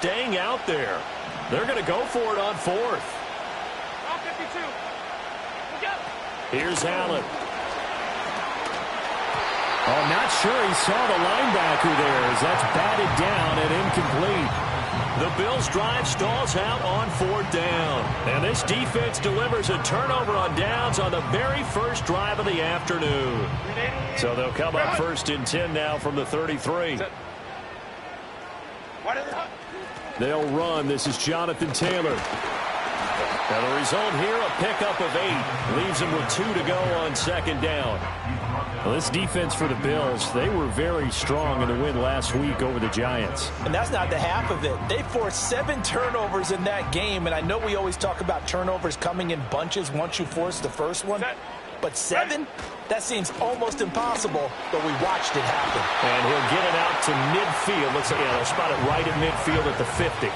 staying out there. They're going to go for it on fourth. 52. Here's Allen. Oh, not sure he saw the linebacker there as that's batted down and incomplete. The Bills' drive stalls out on fourth down. And this defense delivers a turnover on downs on the very first drive of the afternoon. So they'll come up first and 10 now from the 33. They'll run. This is Jonathan Taylor. Now the result here, a pickup of 8. Leaves them with 2 to go on second down. Well, this defense for the Bills, they were very strong in the win last week over the Giants. And that's not the half of it. They forced 7 turnovers in that game, and I know we always talk about turnovers coming in bunches once you force the first one. But 7? That seems almost impossible, but we watched it happen. And he'll get it out to midfield. Looks like they'll spot it right at midfield at the 50.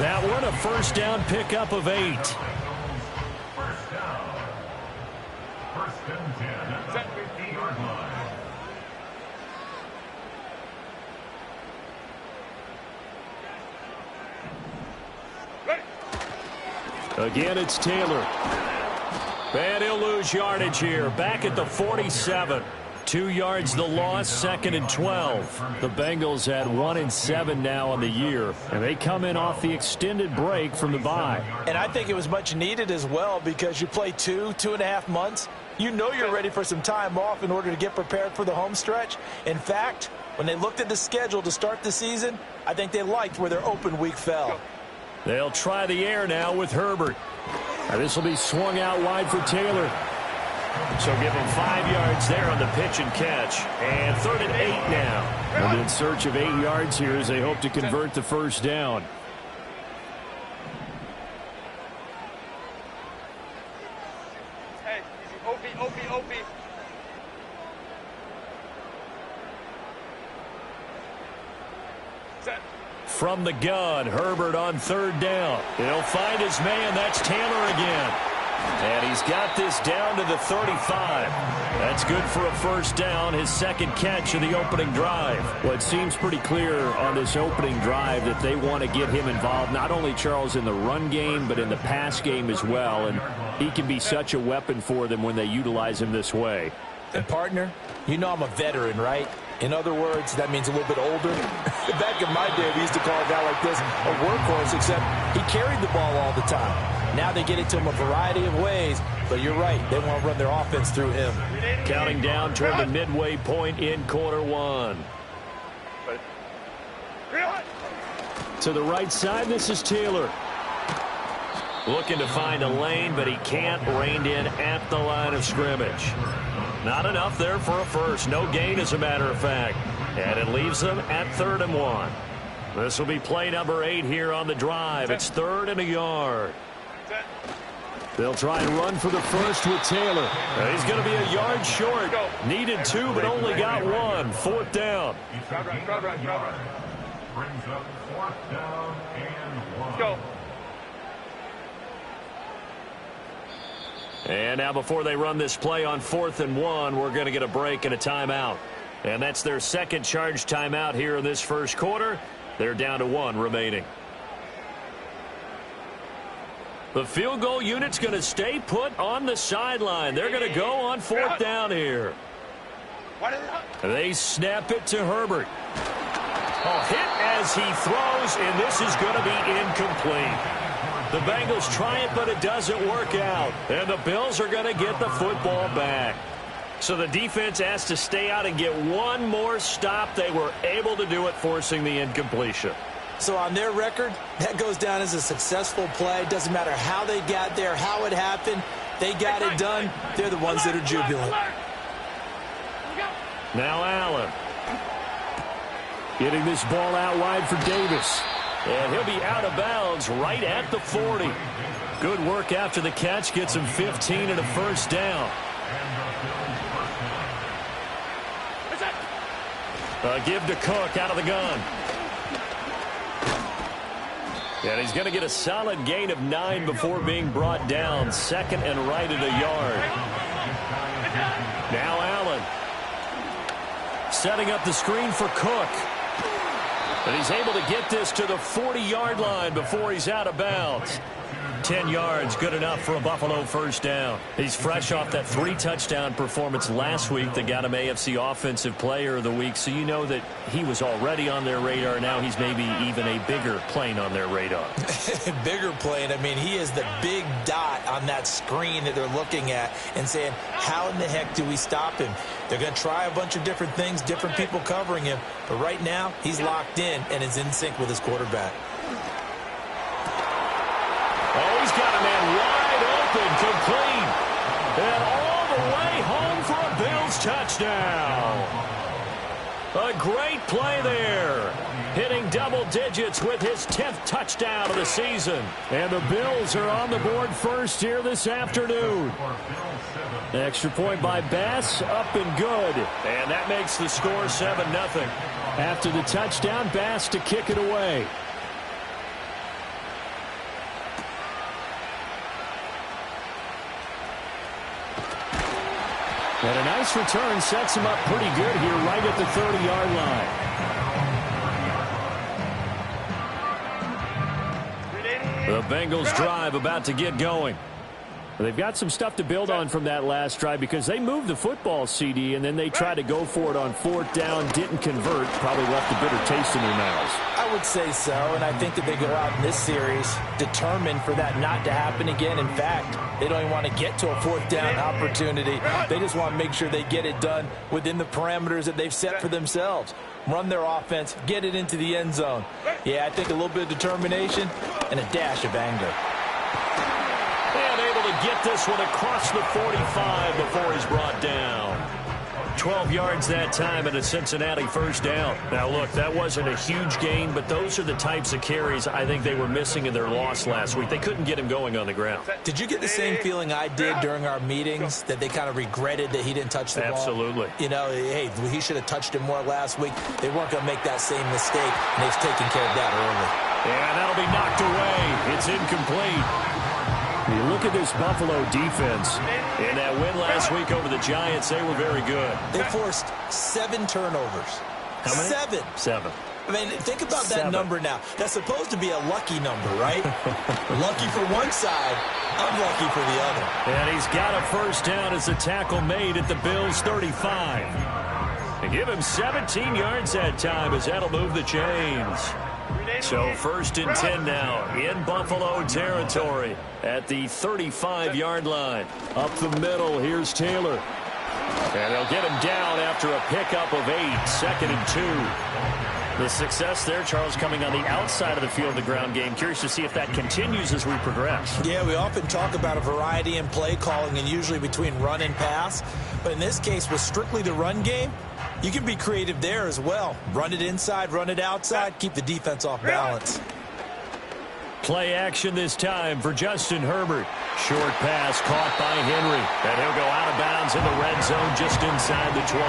That one, a first down pickup of 8. Again, it's Taylor. And he'll lose yardage here. Back at the 47. 2 yards the loss, second and 12. The Bengals at 1-7 now on the year. And they come in off the extended break from the bye. And I think it was much needed as well because you play 2.5 months. You know you're ready for some time off in order to get prepared for the home stretch. In fact, when they looked at the schedule to start the season, I think they liked where their open week fell. They'll try the air now with Herbert. Now this will be swung out wide for Taylor. So give him 5 yards there on the pitch and catch. And 3rd and 8 now. And in search of 8 yards here as they hope to convert the first down. Hey, easy. OP. Set. From the gun, Herbert on 3rd down. He'll find his man. That's Taylor again. And he's got this down to the 35. That's good for a first down, his second catch of the opening drive. Well, it seems pretty clear on this opening drive that they want to get him involved, not only, Charles, in the run game, but in the pass game as well. And he can be such a weapon for them when they utilize him this way. And, partner, you know I'm a veteran, right? In other words, that means a little bit older. Back in my day, we used to call a guy like this a workhorse, except he carried the ball all the time. Now they get it to him a variety of ways, but you're right. They want to run their offense through him. Counting down toward the midway point in quarter 1. To the right side, this is Taylor. Looking to find a lane, but he can't. Reined in at the line of scrimmage. Not enough there for a first. No gain, as a matter of fact. And it leaves them at 3rd and 1. This will be play number 8 here on the drive. It's 3rd and a yard. They'll try and run for the first with Taylor. He's going to be a yard short. Needed 2, but only got 1. 4th down. Brings up 4th down and 1. Go. And now before they run this play on 4th and 1, we're going to get a break and a timeout. And that's their second charge timeout here in this first quarter. They're down to 1 remaining. The field goal unit's going to stay put on the sideline. They're going to go on 4th down here. They snap it to Herbert. Oh, hit as he throws, and this is going to be incomplete. The Bengals try it, but it doesn't work out. And the Bills are going to get the football back. So the defense has to stay out and get one more stop. They were able to do it, forcing the incompletion. So on their record, that goes down as a successful play. Doesn't matter how they got there, how it happened. They got it done. They're the ones that are jubilant. Now Allen. Getting this ball out wide for Davis. And he'll be out of bounds right at the 40. Good work after the catch. Gets him 15 and a first down. Give to Cook out of the gun. And he's going to get a solid gain of 9 before being brought down. Second and right at a yard. Now Allen. Setting up the screen for Cook. And he's able to get this to the 40-yard line before he's out of bounds. 10 yards, good enough for a Buffalo first down. He's fresh off that 3-touchdown performance last week that got him AFC Offensive Player of the Week, so you know that he was already on their radar. Now he's maybe even a bigger plane on their radar. Bigger plane. I mean, he is the big dot on that screen that they're looking at and saying, how in the heck do we stop him? They're going to try a bunch of different things, different people covering him, but right now he's locked in and is in sync with his quarterback. Oh, he's got a man wide open, complete, and all the way home for a Bills touchdown. A great play there, hitting double digits with his 10th touchdown of the season. And the Bills are on the board first here this afternoon. Extra point by Bass, up and good. And that makes the score 7-0. After the touchdown, Bass to kick it away. And a nice return sets him up pretty good here right at the 30-yard line. The Bengals drive about to get going. They've got some stuff to build on from that last drive because they moved the football, CD, and then they tried to go for it on 4th down, didn't convert, probably left a bitter taste in their mouths. I would say so, and I think that they go out in this series determined for that not to happen again. In fact, they don't even want to get to a 4th down opportunity. They just want to make sure they get it done within the parameters that they've set for themselves. Run their offense, get it into the end zone. Yeah, I think a little bit of determination and a dash of anger. And able to get this one across the 45 before he's brought down. 12 yards that time and a Cincinnati first down. Now, look, that wasn't a huge gain, but those are the types of carries I think they were missing in their loss last week. They couldn't get him going on the ground. Did you get the same feeling I did during our meetings, that they kind of regretted that he didn't touch the ball? Absolutely. You know, hey, he should have touched it more last week. They weren't going to make that same mistake, and they've taken care of that early. And that'll be knocked away. It's incomplete. You look at this Buffalo defense. In that win last week over the Giants, they were very good. They forced 7 turnovers. How many? 7. 7. I mean, think about that number now. That's supposed to be a lucky number, right? Lucky for one side, unlucky for the other. And he's got a first down as the tackle made at the Bills' 35. And give him 17 yards that time as that'll move the chains. So 1st and 10 now in Buffalo territory at the 35-yard line. Up the middle, here's Taylor. And they'll get him down after a pickup of 8, 2nd and 2. The success there, Charles, coming on the outside of the field, the ground game. Curious to see if that continues as we progress. Yeah, we often talk about a variety in play calling and usually between run and pass. But in this case, with strictly the run game, you can be creative there as well. Run it inside, run it outside, keep the defense off balance. Play action this time for Justin Herbert. Short pass caught by Henry. And he'll go out of bounds in the red zone just inside the 20.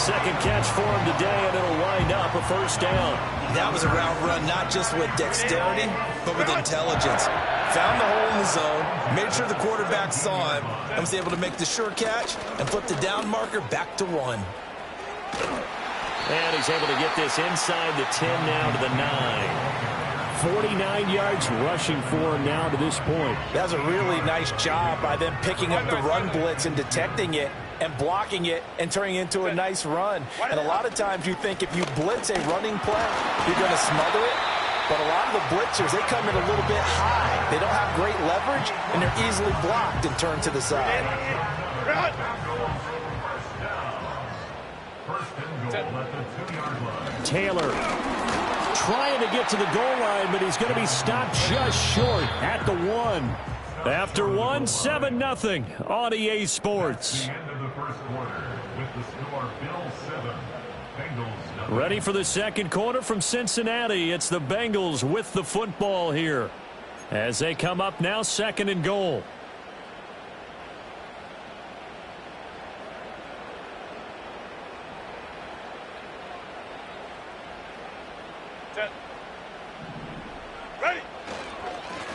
Second catch for him today, and it'll wind up a first down. That was a route run not just with dexterity, but with intelligence. Found the hole in the zone, made sure the quarterback saw him, and was able to make the sure catch and flip the down marker back to 1. And he's able to get this inside the 10 now to the 9. 49 yards rushing for him now to this point. That was a really nice job by them picking up the run blitz and detecting it and blocking it and turning it into a nice run. And a lot of times you think if you blitz a running play, you're going to smother it. But a lot of the blitzers, they come in a little bit high. They don't have great leverage, and they're easily blocked and turned to the side. Taylor trying to get to the goal line, but he's going to be stopped just short at the 1. After 1, 7-0 on EA Sports. The end of the first quarter with the score Bills 7, Bengals 0. Ready for the second quarter from Cincinnati. It's the Bengals with the football here as they come up now 2nd and goal. Ready.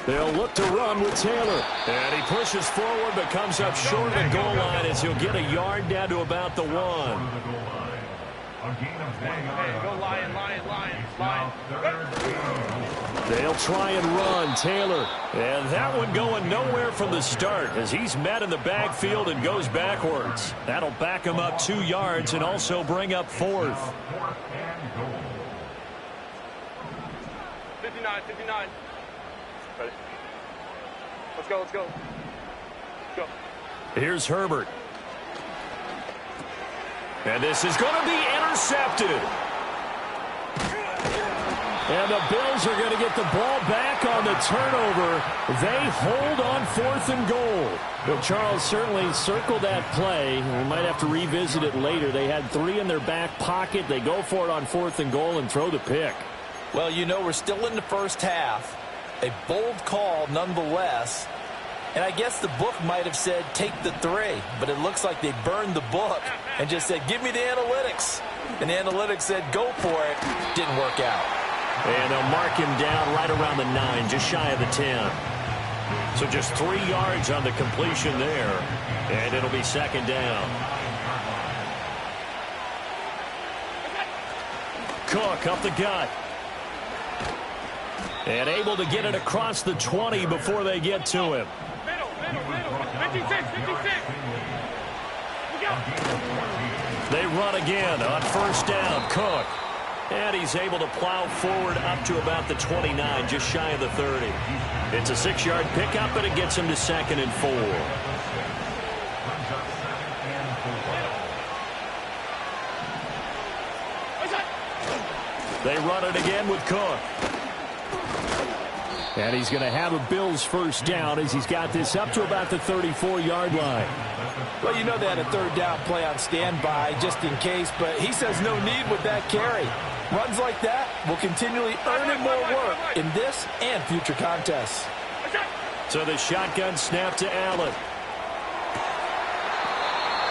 They'll look to run with Taylor. And he pushes forward but comes up short of the goal line as he'll get a yard down to about the 1. A gain of 1 yard. Go Lion, Lion, Lion. They'll try and run. Taylor. And that one going nowhere from the start as he's met in the backfield and goes backwards. That'll back him up 2 yards and also bring up 4th. 59. Ready? Let's go. Let's go. Here's Herbert. And this is going to be intercepted. And the Bills are going to get the ball back on the turnover. They hold on 4th and goal. Well, Charles certainly circled that play. We might have to revisit it later. They had 3 in their back pocket. They go for it on 4th and goal and throw the pick. Well, you know, we're still in the first half. A bold call nonetheless. And I guess the book might have said take the 3. But it looks like they burned the book and just said give me the analytics. And the analytics said go for it. Didn't work out. And they'll mark him down right around the 9, just shy of the 10. So just 3 yards on the completion there. And it'll be 2nd down. Cook up the gut. And able to get it across the 20 before they get to him. Middle. 56. They run again on 1st down. Cook. And he's able to plow forward up to about the 29, just shy of the 30. It's a 6-yard pickup, but it gets him to 2nd and 4. They run it again with Cook. And he's going to have a Bills 1st down as he's got this up to about the 34-yard line. Well, you know they had a 3rd down play on standby just in case, but he says no need with that carry. Runs like that will continually earn him more work in this and future contests. So the shotgun snap to Allen.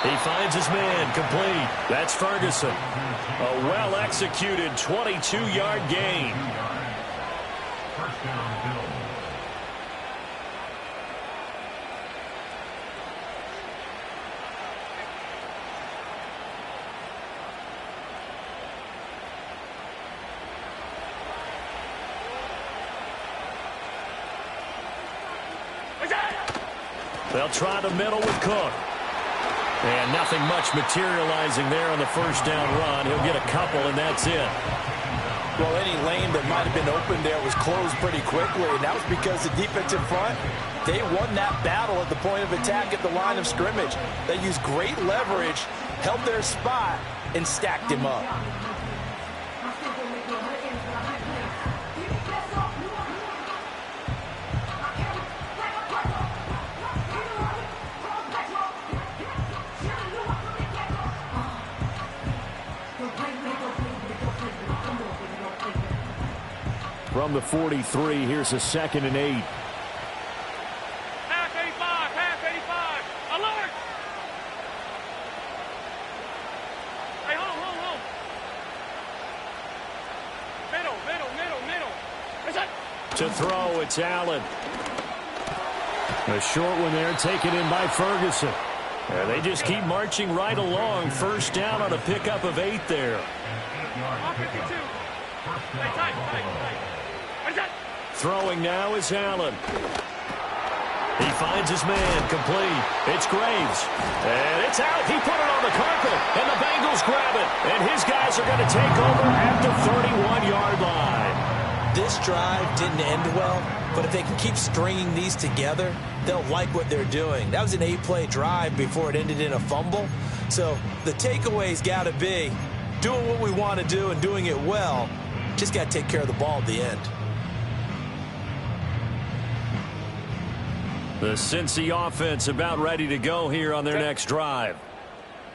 He finds his man complete. That's Ferguson. A well-executed 22-yard gain. First down, Bills. They'll try the middle with Cook. And nothing much materializing there on the 1st down run. He'll get a couple, and that's it. Well, any lane that might have been open there was closed pretty quickly, and that was because the defensive front, they won that battle at the point of attack at the line of scrimmage. They used great leverage, held their spot, and stacked him up. From the 43, here's a 2nd and 8. Half 85. Alert! Hey, hold. Middle. What's that? To throw, it's Allen. A short one there, taken in by Ferguson. And they just keep marching right along. 1st down on a pickup of 8 there. 52. Hey, tight. What's that? Throwing now is Allen. He finds his man complete. It's Graves. And it's out. He put it on the carpet. And the Bengals grab it. And his guys are going to take over at the 31-yard line. This drive didn't end well, but if they can keep stringing these together, they'll like what they're doing. That was an 8-play drive before it ended in a fumble. So the takeaway's got to be doing what we want to do and doing it well. Just got to take care of the ball at the end. The Cincy offense about ready to go here on their next drive.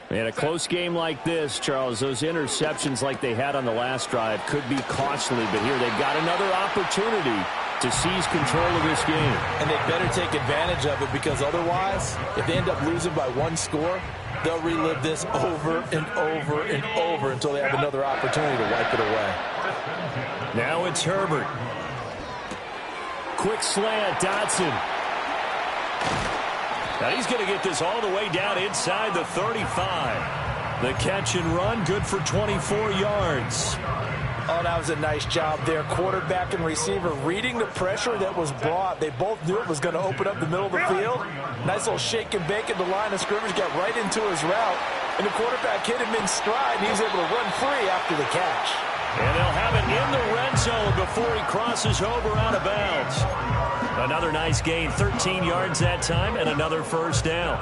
In a close game like this, Charles, those interceptions like they had on the last drive could be costly, but here they've got another opportunity to seize control of this game. And they better take advantage of it, because otherwise, if they end up losing by 1 score, they'll relive this over and over and over until they have another opportunity to wipe it away. Now it's Herbert. Quick slant, Dotson. Now he's going to get this all the way down inside the 35. The catch and run, good for 24 yards. Oh, that was a nice job there. Quarterback and receiver reading the pressure that was brought. They both knew it was going to open up the middle of the field. Nice little shake and bake at the line of scrimmage, got right into his route. And the quarterback hit him in stride, and he was able to run free after the catch. And they'll have it in the red zone before he crosses over out of bounds. Another nice gain, 13 yards that time, and another first down.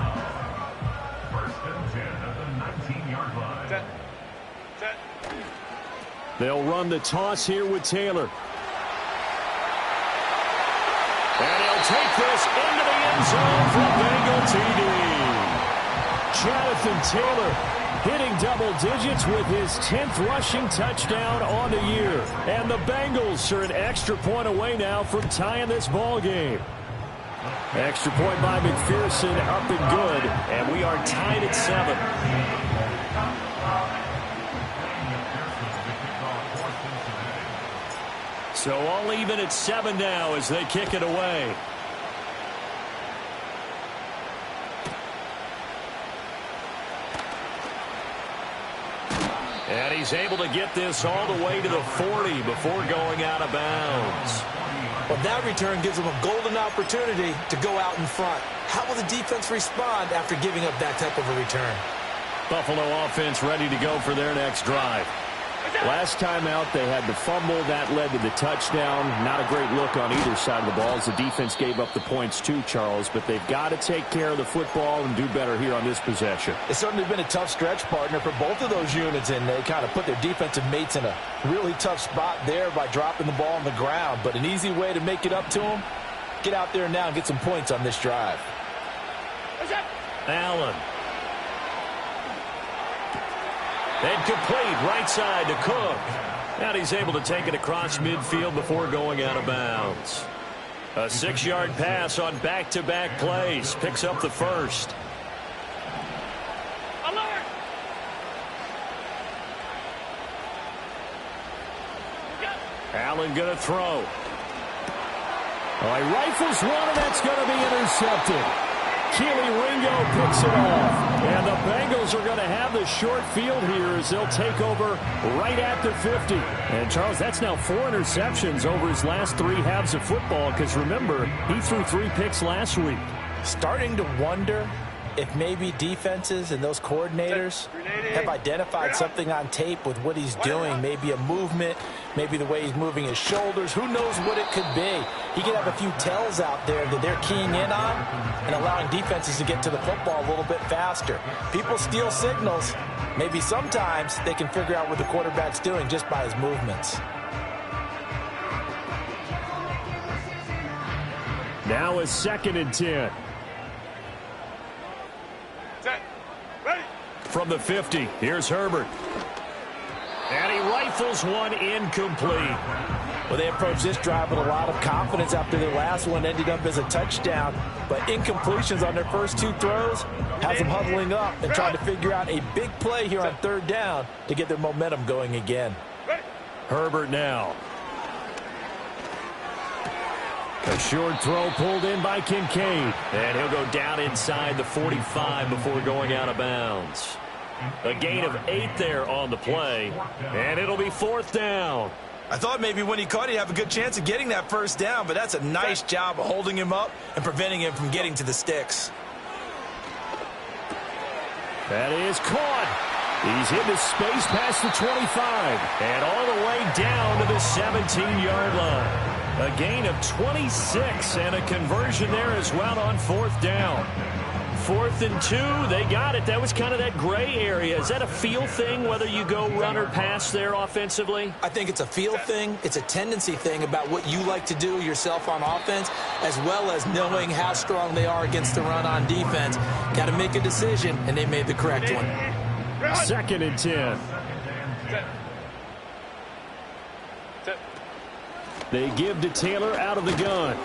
First and 10 at the 19-yard line. Set. They'll run the toss here with Taylor. And he'll take this into the end zone for Bengal TD. Jonathan Taylor hitting double digits with his 10th rushing touchdown on the year. And the Bengals are an extra point away now from tying this ball game. Extra point by McPherson, up and good. And we are tied at 7. So all even at 7 now as they kick it away. And he's able to get this all the way to the 40 before going out of bounds. Well, that return gives them a golden opportunity to go out in front. How will the defense respond after giving up that type of a return? Buffalo offense ready to go for their next drive. Last time out, they had the fumble. That led to the touchdown. Not a great look on either side of the ball as the defense gave up the points too, Charles. But they've got to take care of the football and do better here on this possession. It's certainly been a tough stretch, partner, for both of those units, and they kind of put their defensive mates in a really tough spot there by dropping the ball on the ground. But an easy way to make it up to them, get out there now and get some points on this drive. Allen. And complete right side to Cook. And he's able to take it across midfield before going out of bounds. A 6-yard pass on back-to-back plays. Picks up the first. Alert! Allen going to throw. Oh, he rifles one, and that's going to be intercepted. Keely Ringo picks it off. And the Bengals are going to have the short field here as they'll take over right at the 50. And, Charles, that's now 4 interceptions over his last 3 halves of football because, remember, he threw 3 picks last week. Starting to wonder if maybe defenses and those coordinators have identified something on tape with what he's doing. Maybe a movement, maybe the way he's moving his shoulders. Who knows what it could be? He could have a few tells out there that they're keying in on and allowing defenses to get to the football a little bit faster. People steal signals. Maybe sometimes they can figure out what the quarterback's doing just by his movements. Now a 2nd and 10. Set. Ready. From the 50, here's Herbert. And he rifles one incomplete. Well, they approached this drive with a lot of confidence after their last one ended up as a touchdown. But incompletions on their first 2 throws has them huddling up and trying to figure out a big play here on 3rd down to get their momentum going again. Ready. Herbert now. A short throw pulled in by Kincaid. And he'll go down inside the 45 before going out of bounds. A gain of 8 there on the play. And it'll be 4th down. I thought maybe when he caught it, he'd have a good chance of getting that first down, but that's a nice job of holding him up and preventing him from getting to the sticks. That is caught. He's into space past the 25 and all the way down to the 17-yard line. A gain of 26 and a conversion there as well on 4th down. 4th and 2, they got it. That was kind of that gray area. Is that a feel thing, whether you go run or pass there offensively? I think it's a feel thing. It's a tendency thing about what you like to do yourself on offense, as well as knowing how strong they are against the run on defense. Got to make a decision, and they made the correct one. 2nd and 10. Set. They give to Taylor out of the gun.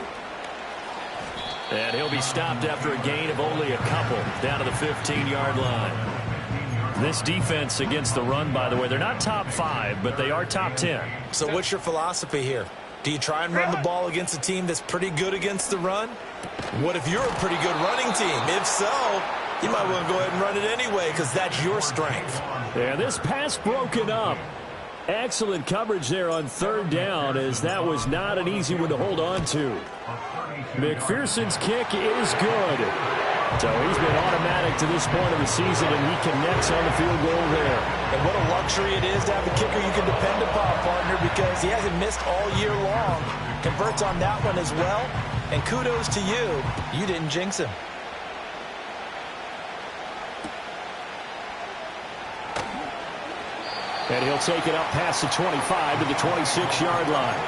And he'll be stopped after a gain of only a couple down to the 15-yard line. This defense against the run, by the way, they're not top 5, but they are top 10. So what's your philosophy here? Do you try and run the ball against a team that's pretty good against the run? What if you're a pretty good running team? If so, you might want to go ahead and run it anyway because that's your strength. And this pass broken up. Excellent coverage there on third down, as that was not an easy one to hold on to. McPherson's kick is good. So he's been automatic to this point of the season, and he connects on the field goal there. And what a luxury it is to have a kicker you can depend upon, partner, because he hasn't missed all year long. Converts on that one as well. And kudos to you. You didn't jinx him. And he'll take it up past the 25 to the 26-yard line.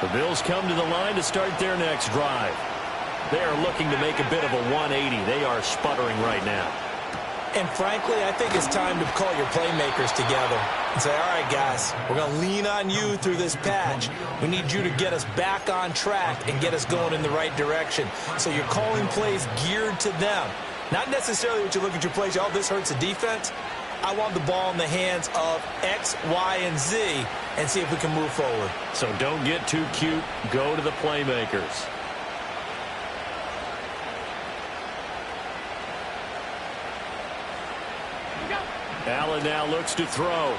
The Bills come to the line to start their next drive. They are looking to make a bit of a 180. They are sputtering right now. And frankly, I think it's time to call your playmakers together and say, all right, guys, we're going to lean on you through this patch. We need you to get us back on track and get us going in the right direction. So you're calling plays geared to them. Not necessarily what you look at your plays, oh, this hurts the defense. I want the ball in the hands of X, Y, and Z and see if we can move forward. So don't get too cute. Go to the playmakers. Allen now looks to throw.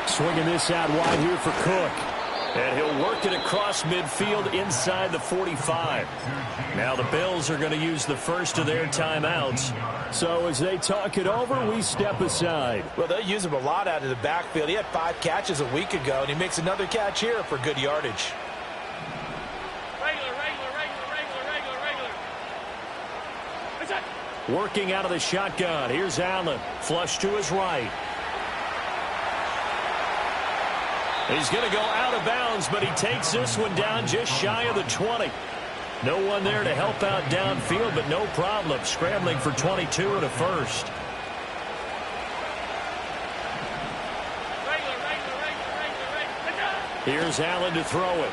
Swinging this out wide here for Cook. And he'll work it across midfield inside the 45. Now the Bills are going to use the first of their timeouts. So as they talk it over, we step aside. Well, they'll use him a lot out of the backfield. He had 5 catches a week ago, and he makes another catch here for good yardage. Regular. That's it. Working out of the shotgun. Here's Allen. Flush to his right. He's going to go out of bounds, but he takes this one down just shy of the 20. No one there to help out downfield, but no problem. Scrambling for 22 and a first. Here's Allen to throw it.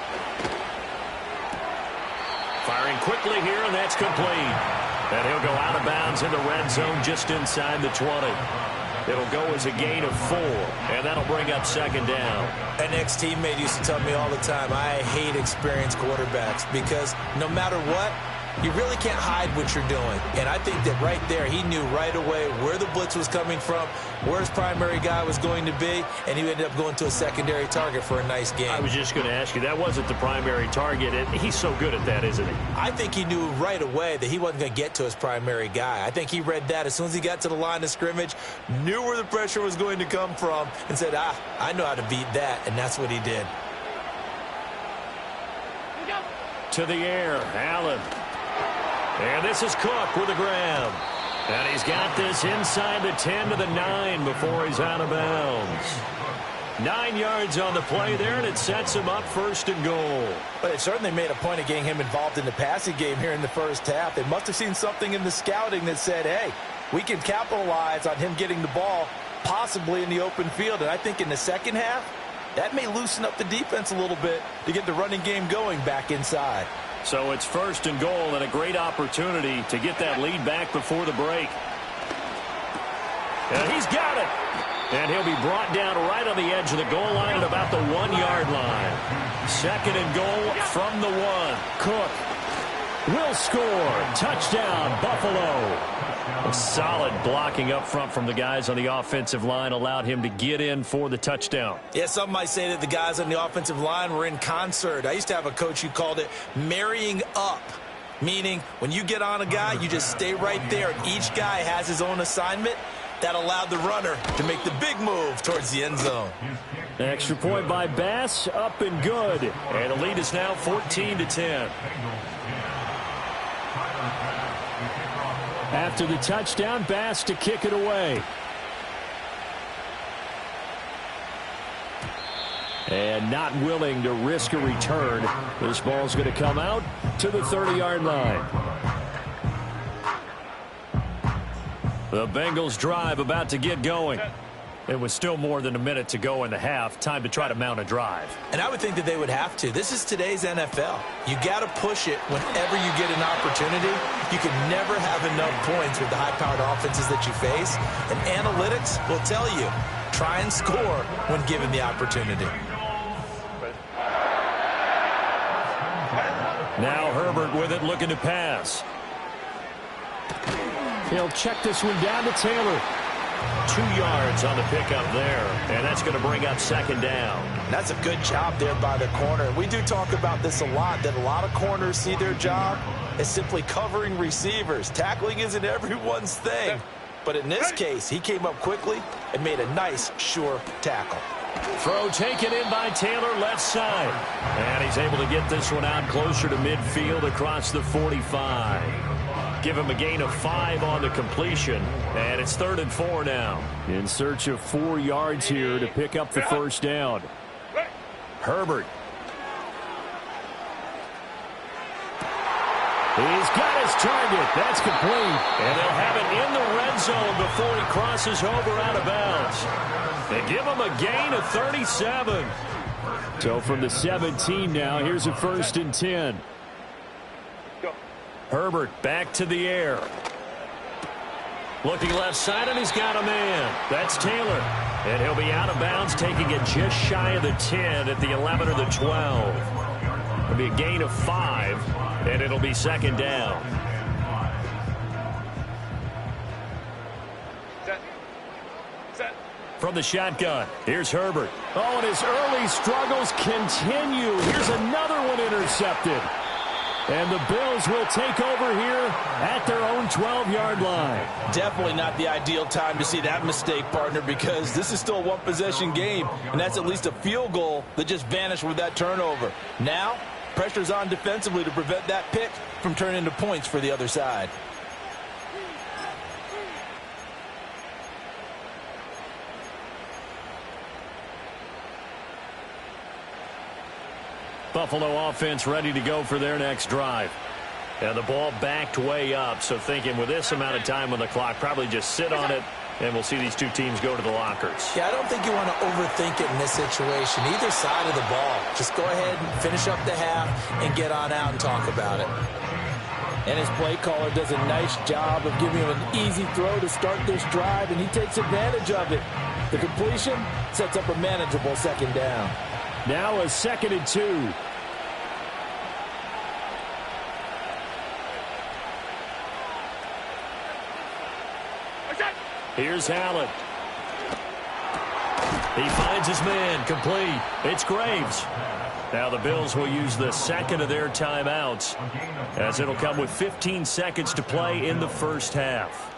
Firing quickly here, and that's complete. And he'll go out of bounds in the red zone just inside the 20. It'll go as a gain of 4, and that'll bring up second down. An ex-teammate used to tell me all the time, I hate experienced quarterbacks because no matter what, you really can't hide what you're doing. And I think that right there, he knew right away where the blitz was coming from, where his primary guy was going to be, and he ended up going to a secondary target for a nice game. I was just going to ask you, that wasn't the primary target. He's so good at that, isn't he? I think he knew right away that he wasn't going to get to his primary guy. I think he read that as soon as he got to the line of scrimmage, knew where the pressure was going to come from, and said, I know how to beat that, and that's what he did. To the air, Allen. And this is Cook with a grab. And he's got this inside the 10 to the 9 before he's out of bounds. 9 yards on the play there, and it sets him up first and goal. But they certainly made a point of getting him involved in the passing game here in the first half. They must have seen something in the scouting that said, hey, we can capitalize on him getting the ball possibly in the open field. And I think in the second half, that may loosen up the defense a little bit to get the running game going back inside. So it's first and goal, and a great opportunity to get that lead back before the break. And he's got it. And he'll be brought down right on the edge of the goal line at about the 1-yard line. Second and goal from the 1. Cook will score. Touchdown, Buffalo. A solid blocking up front from the guys on the offensive line allowed him to get in for the touchdown. Yeah, some might say that the guys on the offensive line were in concert. I used to have a coach who called it marrying up, meaning when you get on a guy, you just stay right there. Each guy has his own assignment. That allowed the runner to make the big move towards the end zone. Extra point by Bass, up and good. And the lead is now 14-10. After the touchdown, Bass to kick it away. And not willing to risk a return. This ball's going to come out to the 30-yard line. The Bengals drive about to get going. It was still more than a minute to go in the half. Time to try to mount a drive. And I would think that they would have to. This is today's NFL. You got to push it whenever you get an opportunity. You can never have enough points with the high-powered offenses that you face. And analytics will tell you, try and score when given the opportunity. Now Herbert with it, looking to pass. He'll check this one down to Taylor. 2 yards on the pickup there, and that's going to bring up second down. That's a good job there by the corner. We do talk about this a lot, that a lot of corners see their job as simply covering receivers. Tackling isn't everyone's thing. But in this case, he came up quickly and made a nice, sure tackle. Throw taken in by Taylor, left side. And he's able to get this one out closer to midfield across the 45. Give him a gain of 5 on the completion. And it's 3rd and 4 now. In search of 4 yards here to pick up the first down. Herbert. He's got his target. That's complete. And they'll have it in the red zone before he crosses over out of bounds. They give him a gain of 37. So from the 17 now, here's a 1st and 10. Herbert back to the air. Looking left side, and he's got a man. That's Taylor. And he'll be out of bounds, taking it just shy of the 10 at the 11 or the 12. It'll be a gain of 5, and it'll be second down. Set. From the shotgun, here's Herbert. Oh, and his early struggles continue. Here's another one intercepted. And the Bills will take over here at their own 12-yard line. Definitely not the ideal time to see that mistake, partner, because this is still a one-possession game, and that's at least a field goal that just vanished with that turnover. Now, pressure's on defensively to prevent that pick from turning into points for the other side. Buffalo offense ready to go for their next drive. And the ball backed way up, so thinking with this amount of time on the clock, probably just sit on it, and we'll see these two teams go to the lockers. Yeah, I don't think you want to overthink it in this situation. Either side of the ball. Just go ahead and finish up the half and get on out and talk about it. And his play caller does a nice job of giving him an easy throw to start this drive, and he takes advantage of it. The completion sets up a manageable second down. Now a 2nd and 2. Here's Allen. He finds his man, complete. It's Graves. Now the Bills will use the 2nd of their timeouts, as it'll come with 15 seconds to play in the first half.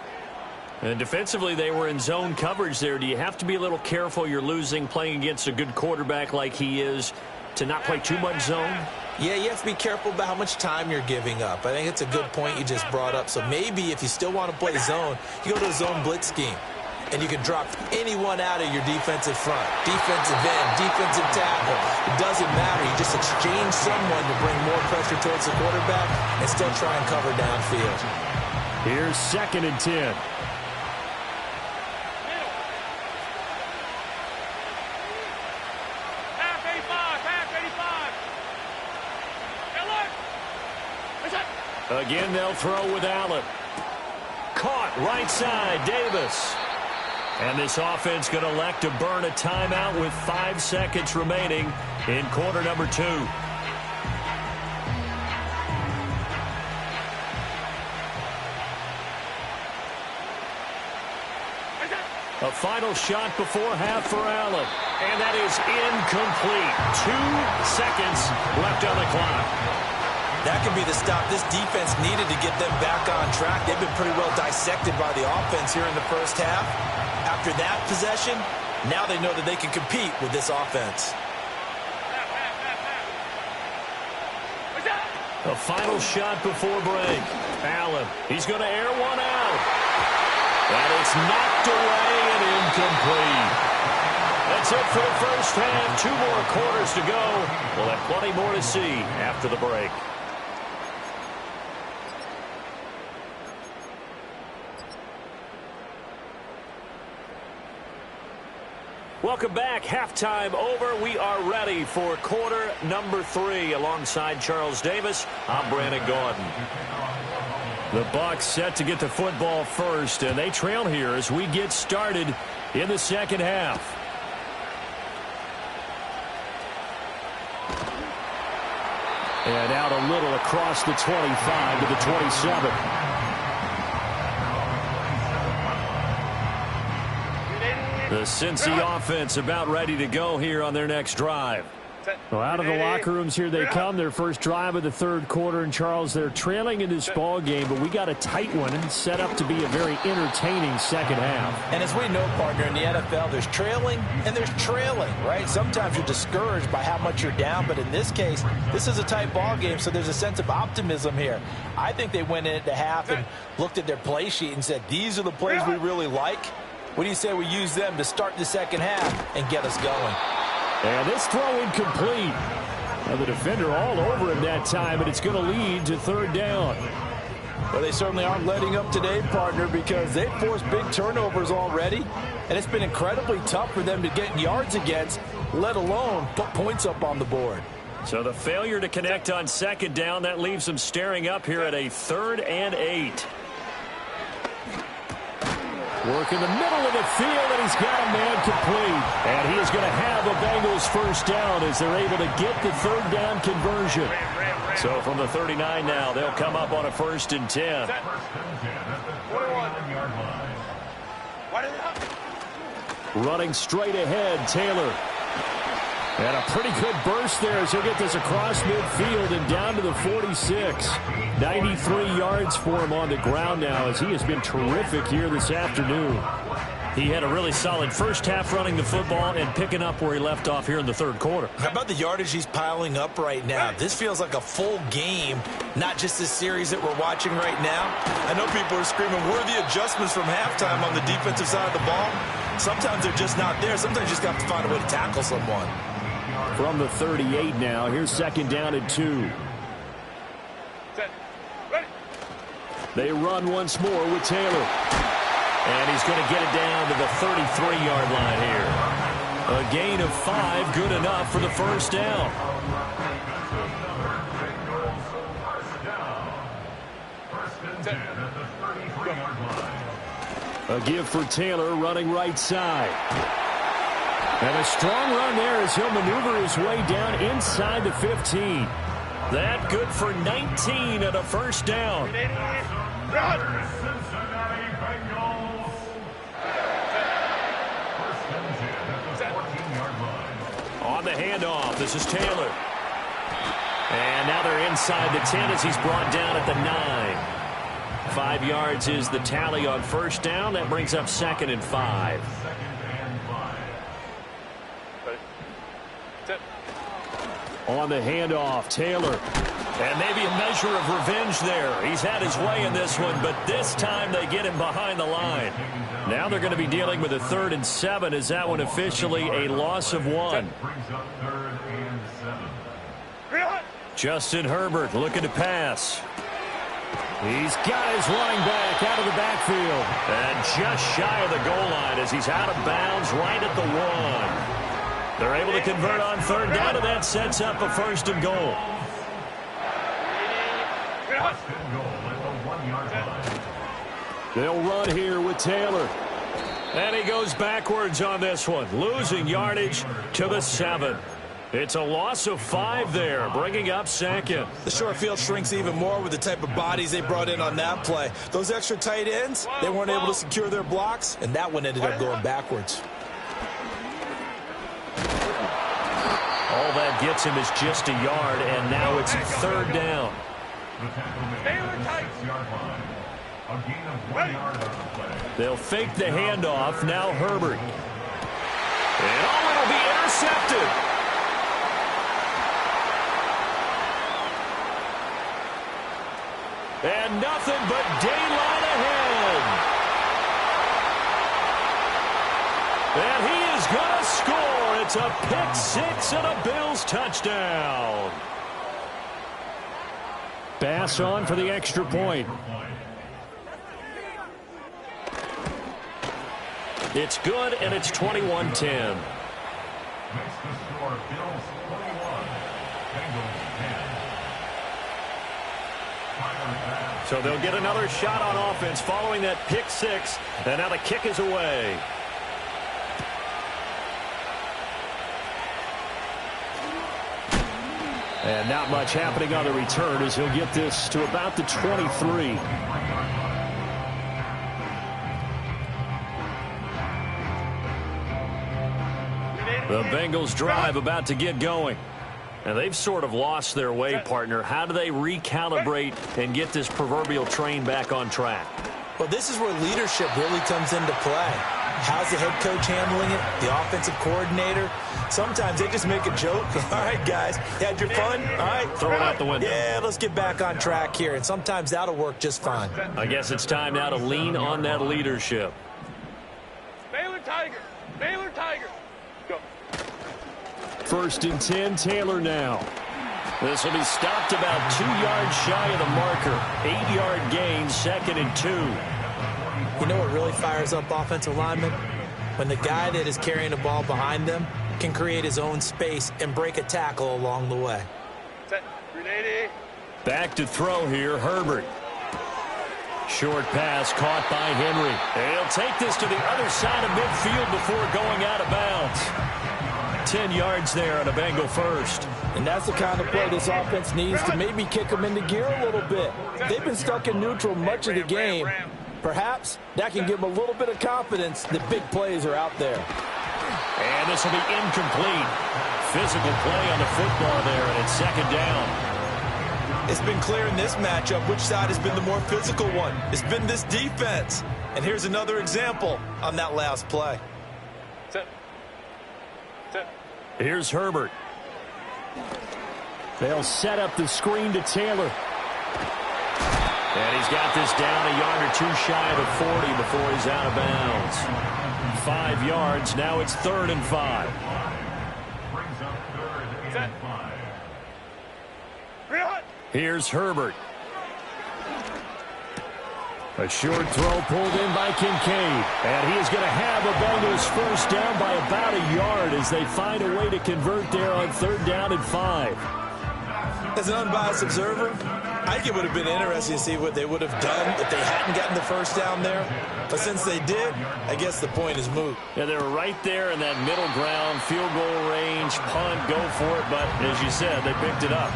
And defensively, they were in zone coverage there. Do you have to be a little careful? You're losing, playing against a good quarterback like he is, to not play too much zone? Yeah, you have to be careful about how much time you're giving up. I think it's a good point you just brought up. So maybe if you still want to play zone, you go to a zone blitz scheme. And you can drop anyone out of your defensive front. Defensive end, defensive tackle. It doesn't matter. You just exchange someone to bring more pressure towards the quarterback and still try and cover downfield. Here's 2nd and 10. Again, they'll throw with Allen. Caught right side, Davis. And this offense going to elect to burn a timeout with 5 seconds remaining in quarter number 2. A final shot before half for Allen. And that is incomplete. 2 seconds left on the clock. That could be the stop this defense needed to get them back on track. They've been pretty well dissected by the offense here in the first half. After that possession, now they know that they can compete with this offense. A final shot before break. Allen, he's going to air one out. And it's knocked away and incomplete. That's it for the first half. 2 more quarters to go. We'll have plenty more to see after the break. Welcome back. Halftime over. We are ready for quarter number 3. Alongside Charles Davis, I'm Brandon Gordon. The Bucs set to get the football first, and they trail here as we get started in the second half. And out a little across the 25 to the 27. The Cincy offense about ready to go here on their next drive. Well, Out of the locker rooms here they come. Their first drive of the third quarter. And, Charles, they're trailing in this ball game, but we got a tight one and set up to be a very entertaining second half. And as we know, partner, in the NFL, there's trailing and there's trailing, right? Sometimes you're discouraged by how much you're down, but in this case, this is a tight ball game, so there's a sense of optimism here. I think they went into half and looked at their play sheet and said, these are the plays we really like. What do you say we use them to start the second half and get us going? And this throw incomplete. Now the defender all over him that time, but it's going to lead to third down. Well, they certainly aren't letting up today, partner, because they've forced big turnovers already, and it's been incredibly tough for them to get yards against, let alone put points up on the board. So the failure to connect on second down, that leaves them staring up here at a 3rd and 8. Work in the middle of the field, and he's got a man complete. And he is going to have a Bengals first down as they're able to get the third down conversion. So from the 39 now, they'll come up on a 1st and 10. Running straight ahead, Taylor. And a pretty good burst there as he'll get this across midfield and down to the 46. 93 yards for him on the ground now as he has been terrific here this afternoon. He had a really solid first half running the football and picking up where he left off here in the third quarter. How about the yardage he's piling up right now? This feels like a full game, not just this series that we're watching right now. I know people are screaming, worthy adjustments from halftime on the defensive side of the ball. Sometimes they're just not there. Sometimes you just have to find a way to tackle someone. From the 38 now, here's 2nd down and 2. They run once more with Taylor. And he's going to get it down to the 33-yard line here. A gain of 5, good enough for the first down. A give for Taylor running right side. And a strong run there as he'll maneuver his way down inside the 15. That good for 19 and a first down. On the handoff, this is Taylor. And now they're inside the 10 as he's brought down at the 9. 5 yards is the tally on first down. That brings up 2nd and 5. On the handoff, Taylor. And maybe a measure of revenge there. He's had his way in this one, but this time they get him behind the line. Now they're going to be dealing with a 3rd and 7. Is that one officially a loss of 1? Justin Herbert looking to pass. He's got his running back out of the backfield. And just shy of the goal line as he's out of bounds right at the 1. They're able to convert on third down, and that sets up a 1st and goal. They'll run here with Taylor. And he goes backwards on this one, losing yardage to the 7. It's a loss of 5 there, bringing up 2nd. The short field shrinks even more with the type of bodies they brought in on that play. Those extra tight ends, they weren't able to secure their blocks, and that one ended up going backwards. All that gets him is just a yard, and now it's 3rd down. They'll fake the handoff. Now Herbert. And it'll be intercepted. And nothing but daylight ahead. And he is going to score. It's a pick-6 and a Bills touchdown. Bass on for the extra point. It's good, and it's 21-10. Makes the score Bills 21, Bengals 10. So they'll get another shot on offense following that pick-6, and now the kick is away. And not much happening on the return as he'll get this to about the 23. The Bengals drive about to get going. And they've sort of lost their way, partner. How do they recalibrate and get this proverbial train back on track? Well, this is where leadership really comes into play. How's the head coach handling it? The offensive coordinator? Sometimes they just make a joke. All right, guys, you had your fun? All right. Throw it out the window. Yeah, let's get back on track here. And sometimes that'll work just fine. I guess it's time now to lean on that leadership. Baylor Tiger. Baylor Tiger. Go. 1st and 10, Taylor now. This will be stopped about 2 yards shy of the marker. 8-yard gain, 2nd and 2. You know what really fires up offensive linemen? When the guy that is carrying the ball behind them can create his own space and break a tackle along the way. Set. Grenade. Back to throw here, Herbert. Short pass caught by Henry. He'll take this to the other side of midfield before going out of bounds. 10 yards there on a Bengal first. And that's the kind of play this offense needs to maybe kick them into gear a little bit. They've been stuck in neutral much of the game. Perhaps that can give them a little bit of confidence that big plays are out there. And this will be incomplete. Physical play on the football there, and it's 2nd down. It's been clear in this matchup which side has been the more physical one. It's been this defense. And here's another example on that last play. Set. Set. Here's Herbert. They'll set up the screen to Taylor. And he's got this down a yard or 2 shy of the 40 before he's out of bounds. 5 yards. Now it's 3rd and 5. Brings up 3rd and 5. Here's Herbert. A short throw pulled in by Kincaid. And he is going to have a Bengals first down by about a yard as they find a way to convert there on 3rd down and 5. As an unbiased observer, I think it would have been interesting to see what they would have done if they hadn't gotten the first down there. But since they did, I guess the point is moot. Yeah, they were right there in that middle ground, field goal range, punt, go for it. But as you said, they picked it up.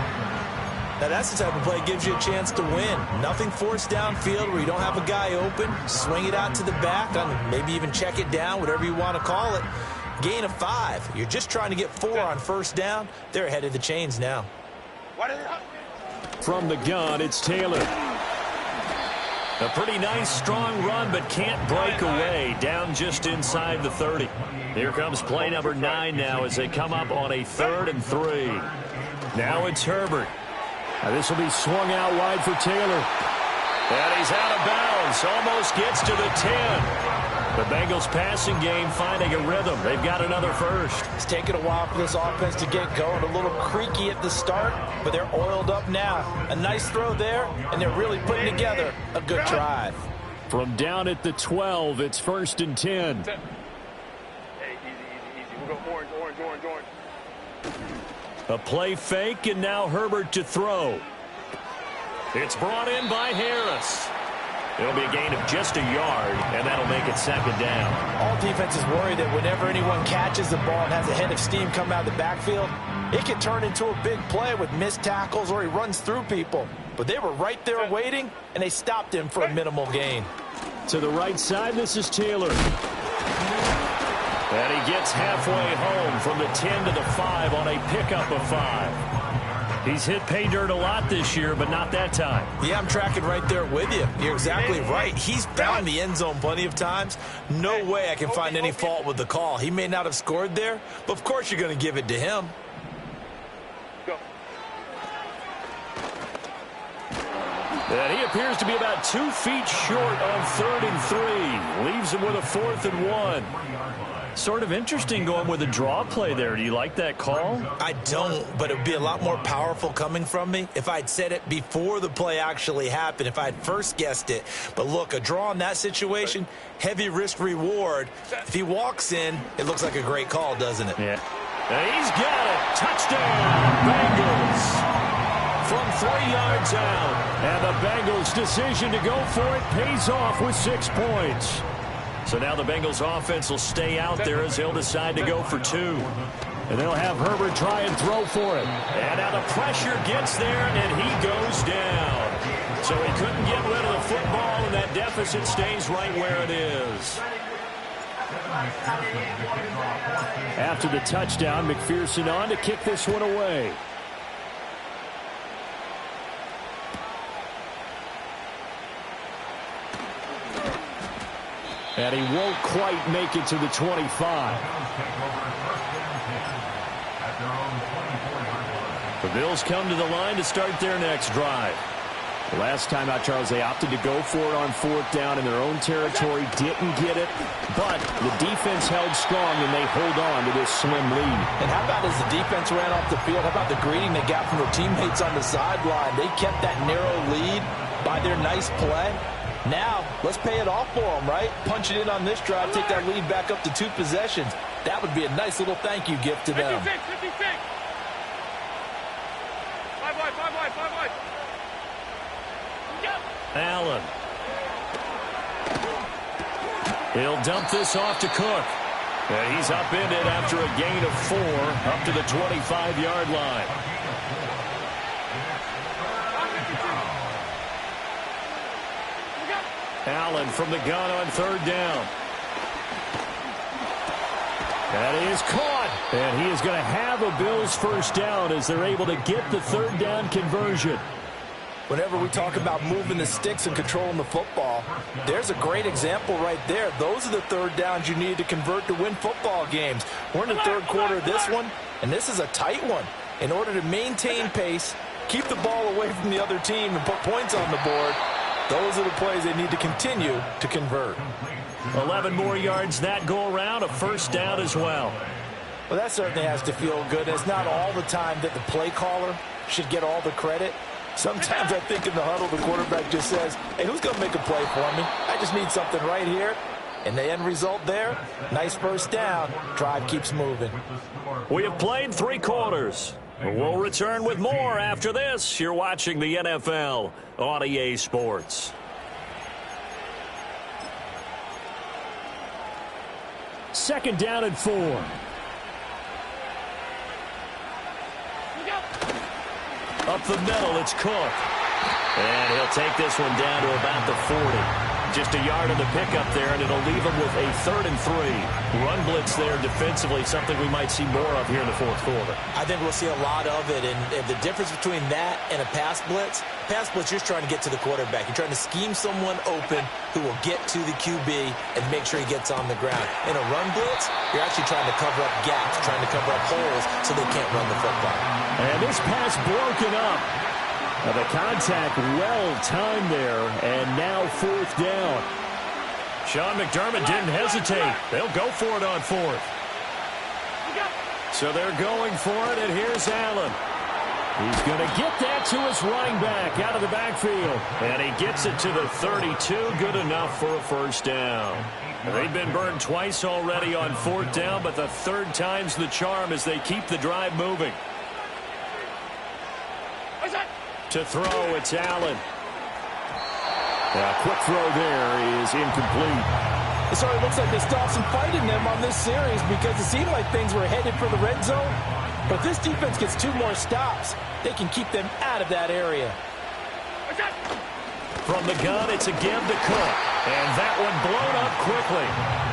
Now, that's the type of play that gives you a chance to win. Nothing forced downfield where you don't have a guy open. Swing it out to the back, maybe even check it down, whatever you want to call it. Gain of 5. You're just trying to get 4 on first down. They're ahead of the chains now. From the gun, it's Taylor. A pretty nice, strong run, but can't break away. Down just inside the 30. Here comes play number 9 now as they come up on a 3rd and 3. Now it's Herbert. Now this will be swung out wide for Taylor. And he's out of bounds. Almost gets to the 10. The Bengals passing game finding a rhythm. They've got another first. It's taken a while for this offense to get going. A little creaky at the start, but they're oiled up now. A nice throw there, and they're really putting together a good drive. From down at the 12, it's 1st and 10. Hey, easy. We'll go orange. A play fake, and now Herbert to throw. It's brought in by Harris. It'll be a gain of just a yard, and that'll make it 2nd down. All defenses worry that whenever anyone catches the ball and has a head of steam come out of the backfield, it can turn into a big play with missed tackles or he runs through people. But they were right there waiting, and they stopped him for a minimal gain. To the right side, this is Taylor. And he gets halfway home from the 10 to the 5 on a pickup of 5. He's hit pay dirt a lot this year, but not that time. Yeah, I'm tracking right there with you. You're exactly right. He's found the end zone plenty of times. No way I can find any fault with the call. He may not have scored there, but of course you're going to give it to him. Go. And he appears to be about 2 feet short on 3rd and 3. Leaves him with a 4th and 1. Sort of interesting going with a draw play there. Do you like that call? I don't, but it would be a lot more powerful coming from me if I'd said it before the play actually happened, if I'd first guessed it. But look, a draw in that situation, heavy risk reward. If he walks in, it looks like a great call, doesn't it? Yeah. And he's got it. Touchdown, Bengals. From 3 yards out. And the Bengals' decision to go for it pays off with 6 points. So now the Bengals offense will stay out there as they'll decide to go for 2. And they'll have Herbert try and throw for it. And now the pressure gets there, and he goes down. So he couldn't get rid of the football, and that deficit stays right where it is. After the touchdown, McPherson on to kick this one away. And he won't quite make it to the 25. The Bills come to the line to start their next drive. The last time out, Charles, they opted to go for it on fourth down in their own territory. Didn't get it, but the defense held strong, and they hold on to this slim lead. And how about as the defense ran off the field, how about the greeting they got from their teammates on the sideline? They kept that narrow lead by their nice play. Now, let's pay it off for them, right? Punch it in on this drive, take that lead back up to 2 possessions. That would be a nice little thank you gift to them. 56. 5 wide. Allen. He'll dump this off to Cook. And he's upended after a gain of 4 up to the 25-yard line. Allen from the gun on third down. That is caught. And he is going to have a Bills first down as they're able to get the third down conversion. Whenever we talk about moving the sticks and controlling the football, there's a great example right there. Those are the third downs you need to convert to win football games. We're in the third quarter of this one, and this is a tight one. In order to maintain pace, keep the ball away from the other team, and put points on the board, those are the plays they need to continue to convert. 11 more yards that go around, a first down as well. Well, that certainly has to feel good. It's not all the time that the play caller should get all the credit. Sometimes I think in the huddle, the quarterback just says, hey, who's going to make a play for me? I just need something right here. And the end result there, nice first down. Drive keeps moving. We have played 3 quarters. We'll return with more after this. You're watching the NFL on EA Sports. Second down and 4. Up the middle, it's Cook. And he'll take this one down to about the 40. Just a yard of the pickup there, and it'll leave him with a 3rd and 3. Run blitz there defensively, something we might see more of here in the fourth quarter. I think we'll see a lot of it, and the difference between that and a pass blitz, you're just trying to get to the quarterback. You're trying to scheme someone open who will get to the QB and make sure he gets on the ground. In a run blitz, you're actually trying to cover up gaps, trying to cover up holes so they can't run the football. And this pass broken up. The contact well-timed there, and now 4th down. Sean McDermott didn't hesitate. They'll go for it on 4th. So they're going for it, and here's Allen. He's going to get that to his running back out of the backfield. And he gets it to the 32, good enough for a first down. They've been burned twice already on 4th down, but the 3rd time's the charm as they keep the drive moving. To throw, it's Allen. A quick throw there is incomplete. It sort of looks like they stopped some fight in them on this series because it seemed like things were headed for the red zone. But if this defense gets 2 more stops, they can keep them out of that area. From the gun, it's a give to Cook. And that one blown up quickly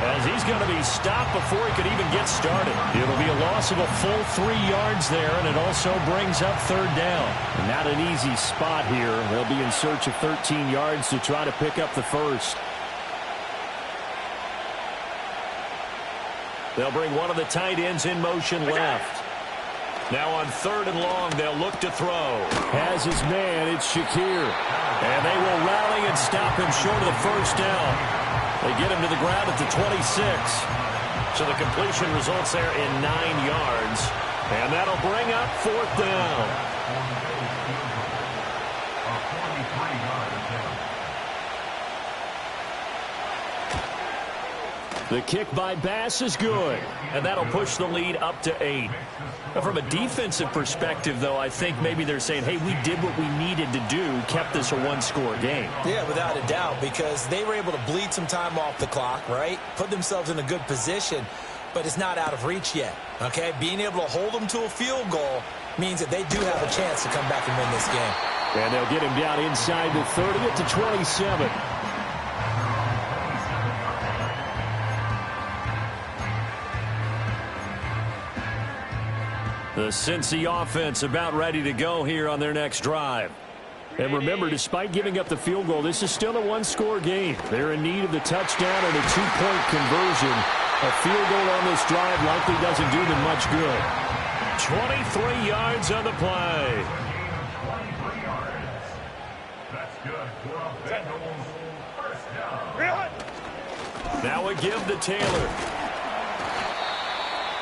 as he's going to be stopped before he could even get started. It'll be a loss of a full 3 yards there, and it also brings up 3rd down. And not an easy spot here. They'll be in search of 13 yards to try to pick up the first. They'll bring one of the tight ends in motion left. Now on 3rd and long, they'll look to throw. Has his man, it's Shakir. And they will rally and stop him short of the first down. They get him to the ground at the 26. So the completion results there in 9 yards. And that'll bring up 4th down. The kick by Bass is good, and that'll push the lead up to 8. Now, from a defensive perspective, though, I think maybe they're saying, hey, we did what we needed to do, kept this a 1-score game. Yeah, without a doubt, because they were able to bleed some time off the clock, right? Put themselves in a good position, but it's not out of reach yet, okay? Being able to hold them to a field goal means that they do have a chance to come back and win this game. And they'll get him down inside the 30 at the 27. The Cincy offense about ready to go here on their next drive. And remember, despite giving up the field goal, this is still a one-score game. They're in need of the touchdown and a two-point conversion. A field goal on this drive likely doesn't do them much good. 23 yards on the play. 23 yards. That's good for a Bengals first down. Now a give to Taylor.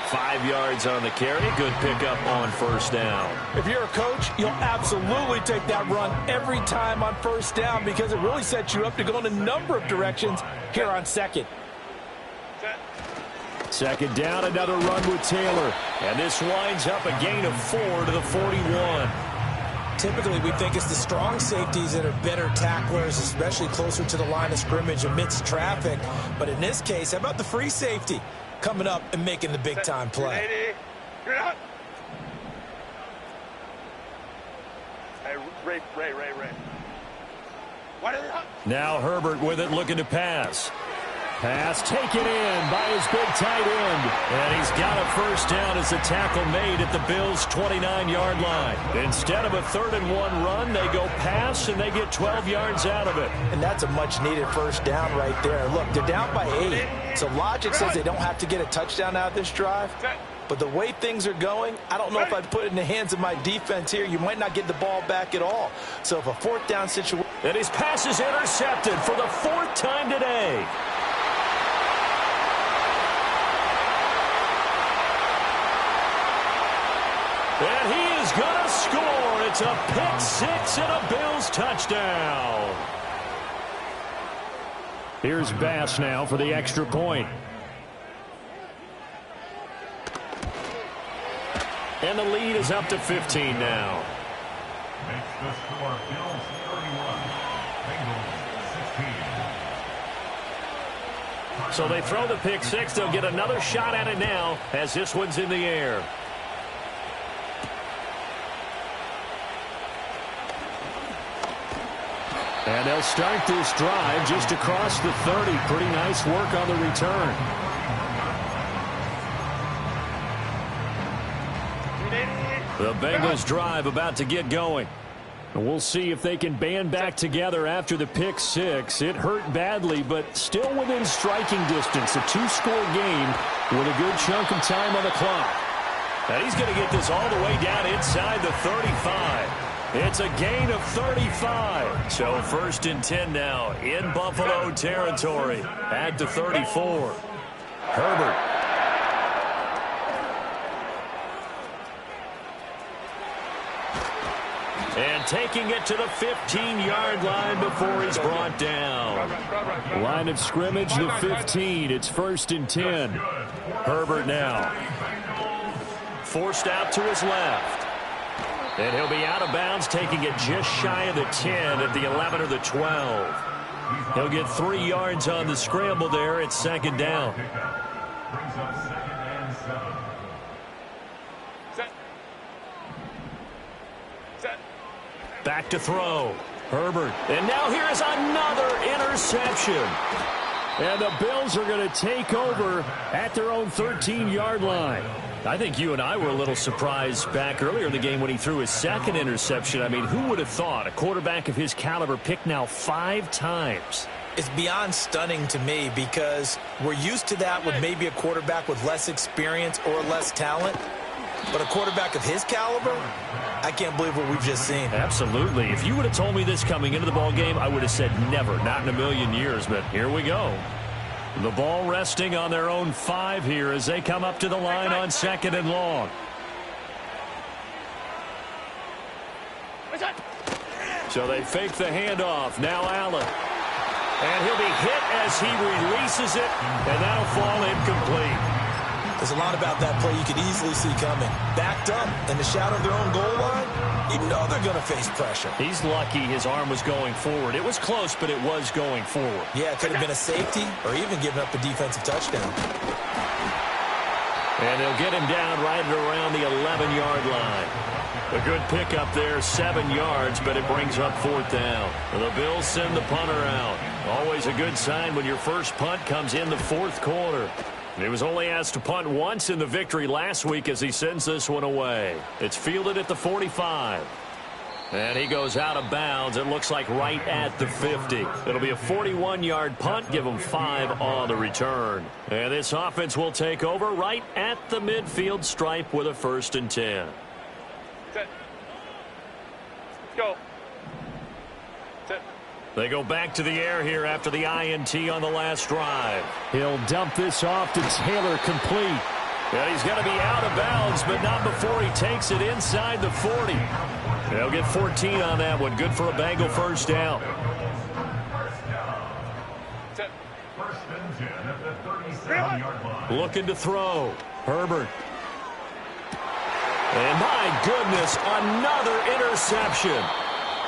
5 yards on the carry. Good pickup on first down. If you're a coach, you'll absolutely take that run every time on first down because it really sets you up to go in a number of directions here on second. Second down, another run with Taylor. And this winds up a gain of 4 to the 41. Typically, we think it's the strong safeties that are better tacklers, especially closer to the line of scrimmage amidst traffic. But in this case, how about the free safety coming up and making the big-time play? Hey, Ray. Now Herbert with it, looking to pass. Pass taken in by his big tight end. And he's got a first down as the tackle made at the Bills' 29-yard line. Instead of a 3rd-and-1 run, they go pass, and they get 12 yards out of it. And that's a much-needed first down right there. Look, they're down by 8. So logic says they don't have to get a touchdown out of this drive. But the way things are going, I don't know if I'd put it in the hands of my defense here. You might not get the ball back at all. So if a 4th down situation... And his pass is intercepted for the 4th time today. And he is going to score. It's a pick 6 and a Bills touchdown. Here's Bass now for the extra point. And the lead is up to 15 now. Makes the score Bills 31, Bengals 16. So they throw the pick 6. They'll get another shot at it now as this one's in the air. And they'll start this drive just across the 30. Pretty nice work on the return. The Bengals drive about to get going. And we'll see if they can band back together after the pick 6. It hurt badly, but still within striking distance. A 2-score game with a good chunk of time on the clock. And he's going to get this all the way down inside the 35. It's a gain of 35. So 1st and 10 now in Buffalo territory at the 34. Herbert. And taking it to the 15-yard line before he's brought down. Line of scrimmage, the 15. It's 1st and 10. Herbert now. Forced out to his left. And he'll be out of bounds, taking it just shy of the 10 at the 11 or the 12. He'll get 3 yards on the scramble there. It's 2nd down. Brings up 2nd and 7. Set. Back to throw. Herbert. And now here is another interception. And the Bills are going to take over at their own 13-yard line. I think you and I were a little surprised back earlier in the game when he threw his 2nd interception. I mean, who would have thought a quarterback of his caliber picked now 5 times? It's beyond stunning to me because we're used to that with maybe a quarterback with less experience or less talent. But a quarterback of his caliber, I can't believe what we've just seen. Absolutely. If you would have told me this coming into the ball game, I would have said never, not in a million years. But here we go. The ball resting on their own 5 here as they come up to the line on 2nd and long. So they fake the handoff. Now Allen. And he'll be hit as he releases it, and that'll fall incomplete. There's a lot about that play you could easily see coming. Backed up in the shadow of their own goal line, you know they're going to face pressure. He's lucky his arm was going forward. It was close, but it was going forward. Yeah, it could have been a safety or even given up a defensive touchdown. And they'll get him down right around the 11-yard line. A good pickup there, 7 yards, but it brings up 4th down. The Bills send the punter out. Always a good sign when your first punt comes in the 4th quarter. He was only asked to punt once in the victory last week as he sends this one away. It's fielded at the 45. And he goes out of bounds. It looks like right at the 50. It'll be a 41-yard punt. Give him 5 on the return. And this offense will take over right at the midfield stripe with a 1st and 10. Set. Let's go. Set. They go back to the air here after the INT on the last drive. He'll dump this off to Taylor, complete. And he's going to be out of bounds, but not before he takes it inside the 40. They'll get 14 on that one. Good for a Bengal 1st down. Set. 1st and 10 at the 37-yard line. Looking to throw. Herbert. And my goodness, another interception.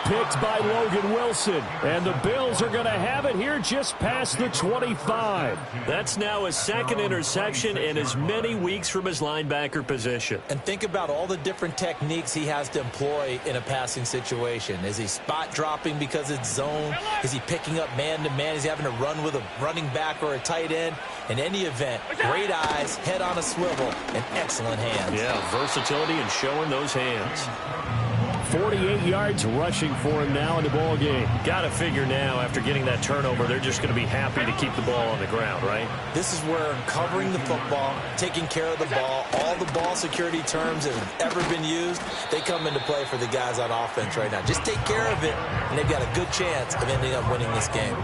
Picked by Logan Wilson. And the Bills are going to have it here just past the 25. That's now his 2nd interception in as many weeks from his linebacker position. And think about all the different techniques he has to employ in a passing situation. Is he spot dropping because it's zone? Is he picking up man-to-man? Is he having to run with a running back or a tight end? In any event, great eyes, head on a swivel, and excellent hands. Yeah, versatility and showing those hands. 48 yards rushing for him now in the ball game. Got to figure now, after getting that turnover, they're just going to be happy to keep the ball on the ground, right? This is where covering the football, taking care of the ball, all the ball security terms that have ever been used, they come into play for the guys on offense right now. Just take care of it, and they've got a good chance of ending up winning this game.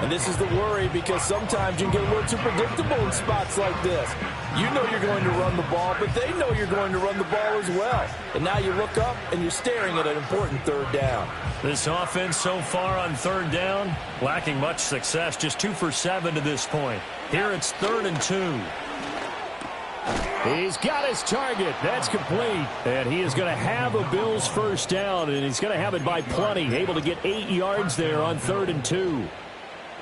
And this is the worry, because sometimes you can get a little too predictable in spots like this. You know you're going to run the ball, but they know you're going to run the ball as well. And now you look up, and you're staring at an important 3rd down. This offense so far on 3rd down, lacking much success, just 2 for 7 to this point. Here it's 3rd and 2. He's got his target. That's complete. And he is going to have a Bills 1st down, and he's going to have it by plenty. Able to get 8 yards there on 3rd and 2.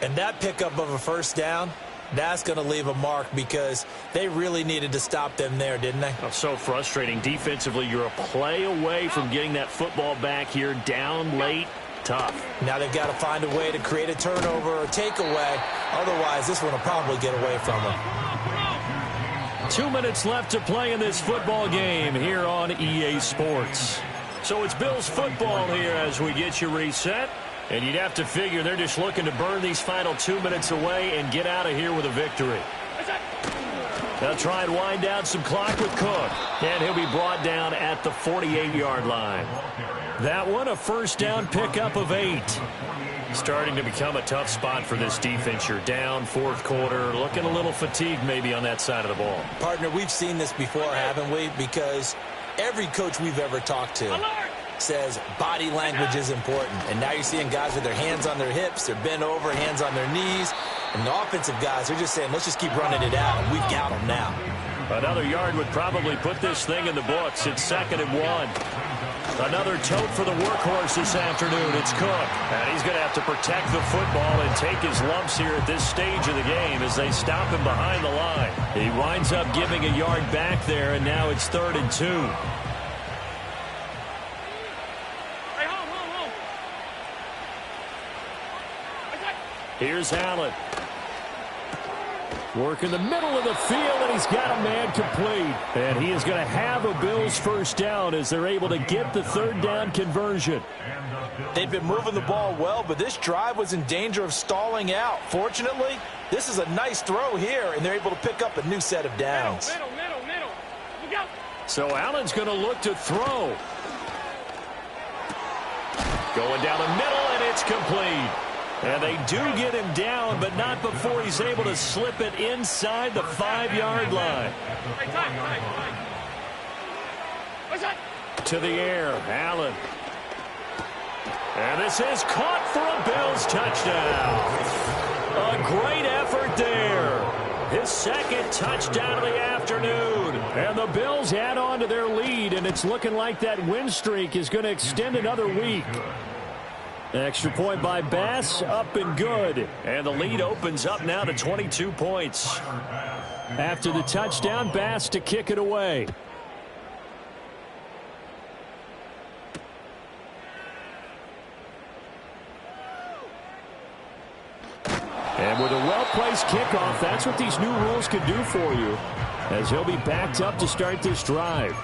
And that pickup of a 1st down, that's going to leave a mark, because they really needed to stop them there, didn't they? Oh, so frustrating. Defensively, you're a play away from getting that football back here, down late. Tough. Now they've got to find a way to create a turnover or takeaway. Otherwise, this one will probably get away from them. 2 minutes left to play in this football game here on EA Sports. So it's Bills football here as we get you reset. And you'd have to figure they're just looking to burn these final 2 minutes away and get out of here with a victory. They'll try and wind down some clock with Cook. And he'll be brought down at the 48-yard line. That one, a 1st down pickup of 8. Starting to become a tough spot for this defense. You're down 4th quarter, looking a little fatigued maybe on that side of the ball. Partner, we've seen this before, haven't we? Because every coach we've ever talked to says body language is important. And now you're seeing guys with their hands on their hips, they're bent over, hands on their knees. And the offensive guys, they're just saying, let's just keep running it out, and we've got them now. Another yard would probably put this thing in the books. It's 2nd and 1. Another tote for the workhorse this afternoon. It's Cook. And he's going to have to protect the football and take his lumps here at this stage of the game as they stop him behind the line. He winds up giving a yard back there, and now it's 3rd and 2. Here's Allen. Work in the middle of the field, and he's got a man complete. And he is going to have a Bills 1st down as they're able to get the 3rd down conversion. They've been moving the ball well, but this drive was in danger of stalling out. Fortunately, this is a nice throw here, and they're able to pick up a new set of downs. Middle. Look out. So Allen's going to look to throw. Going down the middle, and it's complete. And they do get him down, but not before he's able to slip it inside the 5-yard line. To the air, Allen. And this is caught for a Bills touchdown. A great effort there. His 2nd touchdown of the afternoon. And the Bills add on to their lead, and it's looking like that win streak is going to extend another week. Extra point by Bass, up and good. And the lead opens up now to 22 points. After the touchdown, Bass to kick it away. And with a well-placed kickoff, that's what these new rules can do for you, as he'll be backed up to start this drive.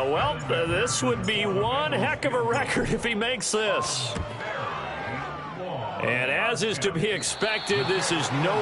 Well, this would be one heck of a record if he makes this. And as is to be expected, this is no